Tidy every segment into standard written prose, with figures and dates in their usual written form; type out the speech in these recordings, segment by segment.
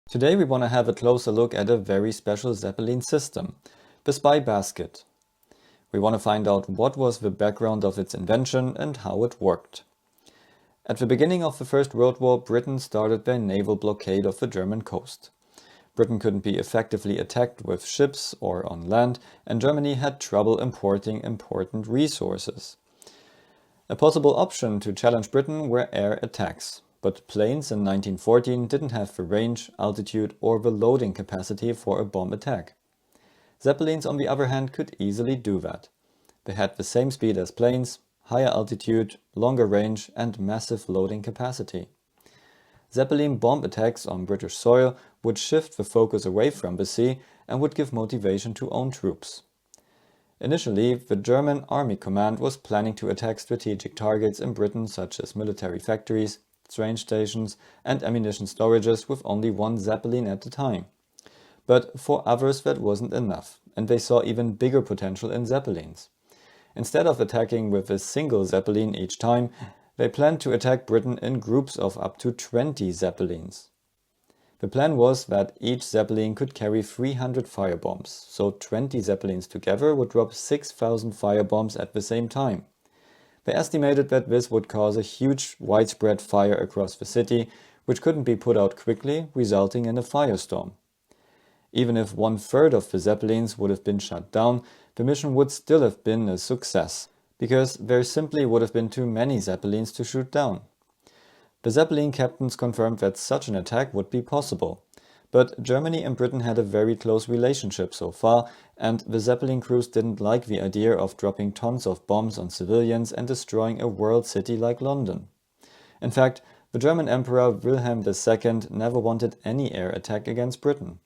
Today we want to have a closer look at a very special Zeppelin system, the spy basket. We want to find out what was the background of its invention and how it worked. At the beginning of the First World War, Britain started their naval blockade of the German coast. Britain couldn't be effectively attacked with ships or on land, and Germany had trouble importing important resources. A possible option to challenge Britain were air attacks. But planes in 1914 didn't have the range, altitude or the loading capacity for a bomb attack. Zeppelins, on the other hand, could easily do that. They had the same speed as planes, higher altitude, longer range and massive loading capacity. Zeppelin bomb attacks on British soil would shift the focus away from the sea and would give motivation to own troops. Initially, the German Army Command was planning to attack strategic targets in Britain such as military factories, train stations and ammunition storages with only one Zeppelin at a time. But for others that wasn't enough, and they saw even bigger potential in Zeppelins. Instead of attacking with a single Zeppelin each time, they planned to attack Britain in groups of up to 20 Zeppelins. The plan was that each Zeppelin could carry 300 firebombs, so 20 Zeppelins together would drop 6,000 firebombs at the same time. They estimated that this would cause a huge widespread fire across the city, which couldn't be put out quickly, resulting in a firestorm. Even if 1/3 of the Zeppelins would have been shut down, the mission would still have been a success, because there simply would have been too many Zeppelins to shoot down. The Zeppelin captains confirmed that such an attack would be possible. But Germany and Britain had a very close relationship so far, and the Zeppelin crews didn't like the idea of dropping tons of bombs on civilians and destroying a world city like London. In fact, the German Emperor Wilhelm II never wanted any air attack against Britain.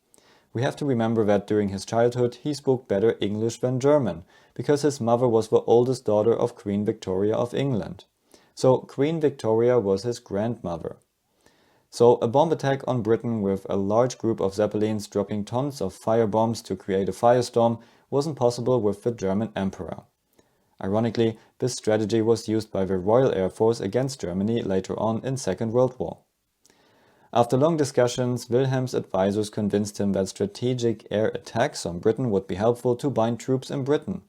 We have to remember that during his childhood he spoke better English than German, because his mother was the oldest daughter of Queen Victoria of England. So Queen Victoria was his grandmother. So a bomb attack on Britain with a large group of Zeppelins dropping tons of firebombs to create a firestorm wasn't possible with the German Emperor. Ironically, this strategy was used by the Royal Air Force against Germany later on in Second World War. After long discussions, Wilhelm's advisors convinced him that strategic air attacks on Britain would be helpful to bind troops in Britain.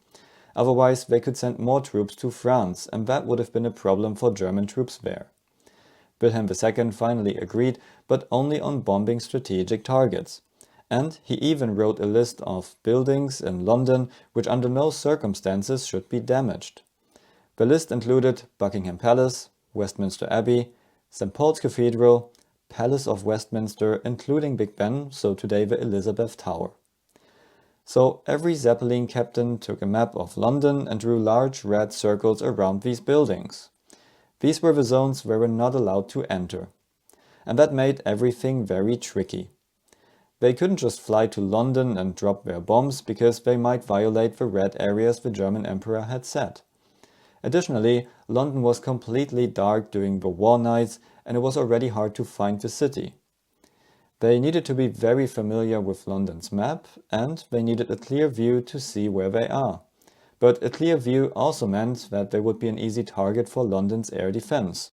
Otherwise, they could send more troops to France, and that would have been a problem for German troops there. Wilhelm II finally agreed, but only on bombing strategic targets. And he even wrote a list of buildings in London which under no circumstances should be damaged. The list included Buckingham Palace, Westminster Abbey, St. Paul's Cathedral, Palace of Westminster, including Big Ben, so today the Elizabeth Tower. So every Zeppelin captain took a map of London and drew large red circles around these buildings. These were the zones they were not allowed to enter. And that made everything very tricky. They couldn't just fly to London and drop their bombs because they might violate the red areas the German Emperor had set. Additionally, London was completely dark during the war nights and it was already hard to find the city. They needed to be very familiar with London's map and they needed a clear view to see where they are. But a clear view also meant that they would be an easy target for London's air defense.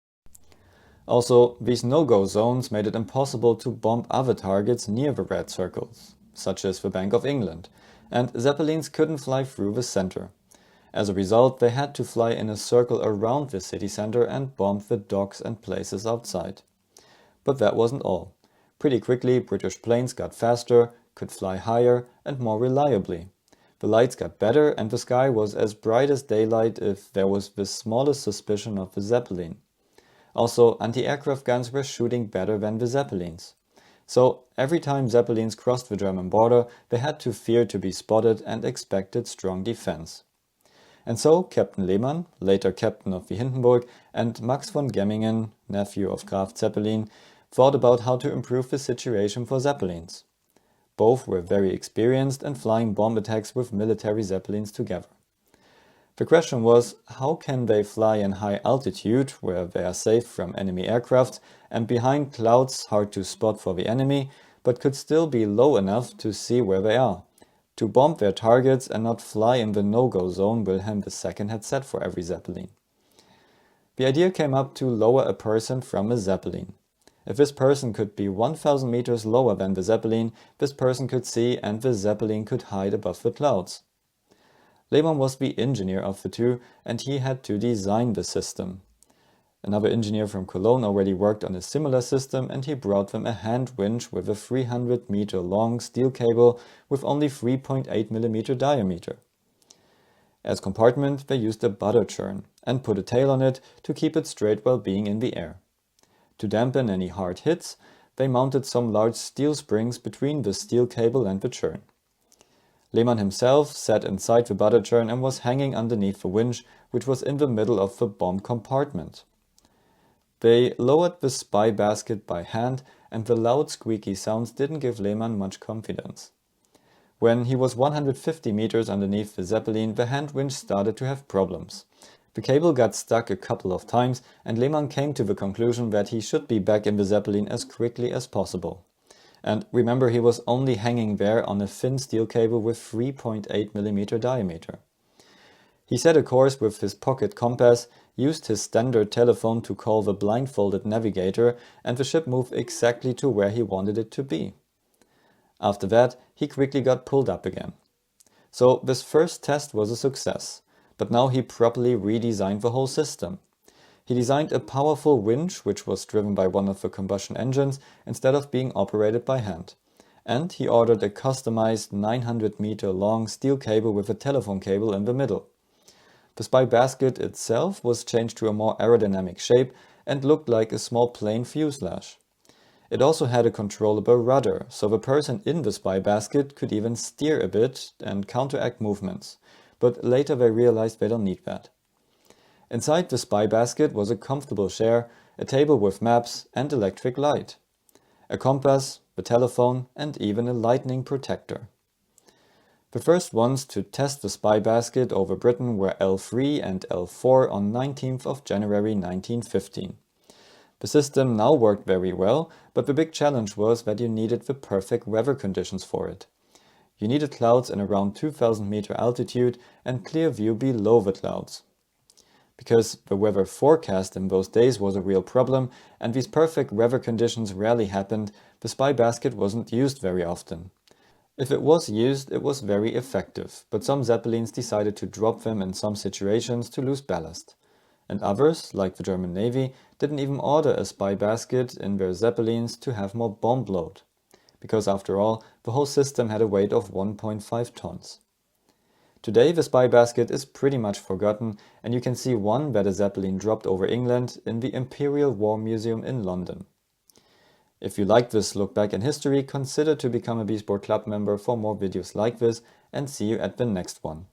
Also, these no-go zones made it impossible to bomb other targets near the red circles, such as the Bank of England, and Zeppelins couldn't fly through the center. As a result, they had to fly in a circle around the city center and bomb the docks and places outside. But that wasn't all. Pretty quickly, British planes got faster, could fly higher and more reliably. The lights got better and the sky was as bright as daylight if there was the smallest suspicion of the Zeppelin. Also, anti-aircraft guns were shooting better than the Zeppelins. So every time Zeppelins crossed the German border, they had to fear to be spotted and expected strong defense. And so Captain Lehmann, later captain of the Hindenburg, and Max von Gemmingen, nephew of Graf Zeppelin, thought about how to improve the situation for Zeppelins. Both were very experienced in flying bomb attacks with military Zeppelins together. The question was, how can they fly in high altitude, where they are safe from enemy aircraft, and behind clouds hard to spot for the enemy, but could still be low enough to see where they are, to bomb their targets and not fly in the no-go zone Wilhelm II had set for every Zeppelin. The idea came up to lower a person from a Zeppelin. If this person could be 1000 meters lower than the Zeppelin, this person could see and the Zeppelin could hide above the clouds. Lehmann was the engineer of the two, and he had to design the system. Another engineer from Cologne already worked on a similar system, and he brought them a hand winch with a 300-meter long steel cable with only 3.8 mm diameter. As compartment, they used a butter churn and put a tail on it to keep it straight while being in the air. To dampen any hard hits, they mounted some large steel springs between the steel cable and the churn. Lehmann himself sat inside the butter churn and was hanging underneath the winch, which was in the middle of the bomb compartment. They lowered the spy basket by hand, and the loud squeaky sounds didn't give Lehmann much confidence. When he was 150 meters underneath the Zeppelin, the hand winch started to have problems. The cable got stuck a couple of times, and Lehmann came to the conclusion that he should be back in the Zeppelin as quickly as possible. And remember, he was only hanging there on a thin steel cable with 3.8 mm diameter. He set a course with his pocket compass, used his standard telephone to call the blindfolded navigator, and the ship moved exactly to where he wanted it to be. After that, he quickly got pulled up again. So this first test was a success, but now he properly redesigned the whole system. He designed a powerful winch which was driven by one of the combustion engines instead of being operated by hand. And he ordered a customized 900-meter long steel cable with a telephone cable in the middle. The spy basket itself was changed to a more aerodynamic shape and looked like a small plane fuselage. It also had a controllable rudder, so the person in the spy basket could even steer a bit and counteract movements. But later they realized they don't need that. Inside the spy basket was a comfortable chair, a table with maps and electric light, a compass, the telephone, and even a lightning protector. The first ones to test the spy basket over Britain were L3 and L4 on 19th of January 1915. The system now worked very well, but the big challenge was that you needed the perfect weather conditions for it. You needed clouds in around 2000 meter altitude and clear view below the clouds. Because the weather forecast in those days was a real problem, and these perfect weather conditions rarely happened, the spy basket wasn't used very often. If it was used, it was very effective, but some Zeppelins decided to drop them in some situations to lose ballast. And others, like the German Navy, didn't even order a spy basket in their Zeppelins to have more bomb load. Because after all, the whole system had a weight of 1.5 tons. Today the spy basket is pretty much forgotten, and you can see one that a Zeppelin dropped over England in the Imperial War Museum in London. If you like this look back in history, consider to become a B-Sport Club member for more videos like this, and see you at the next one.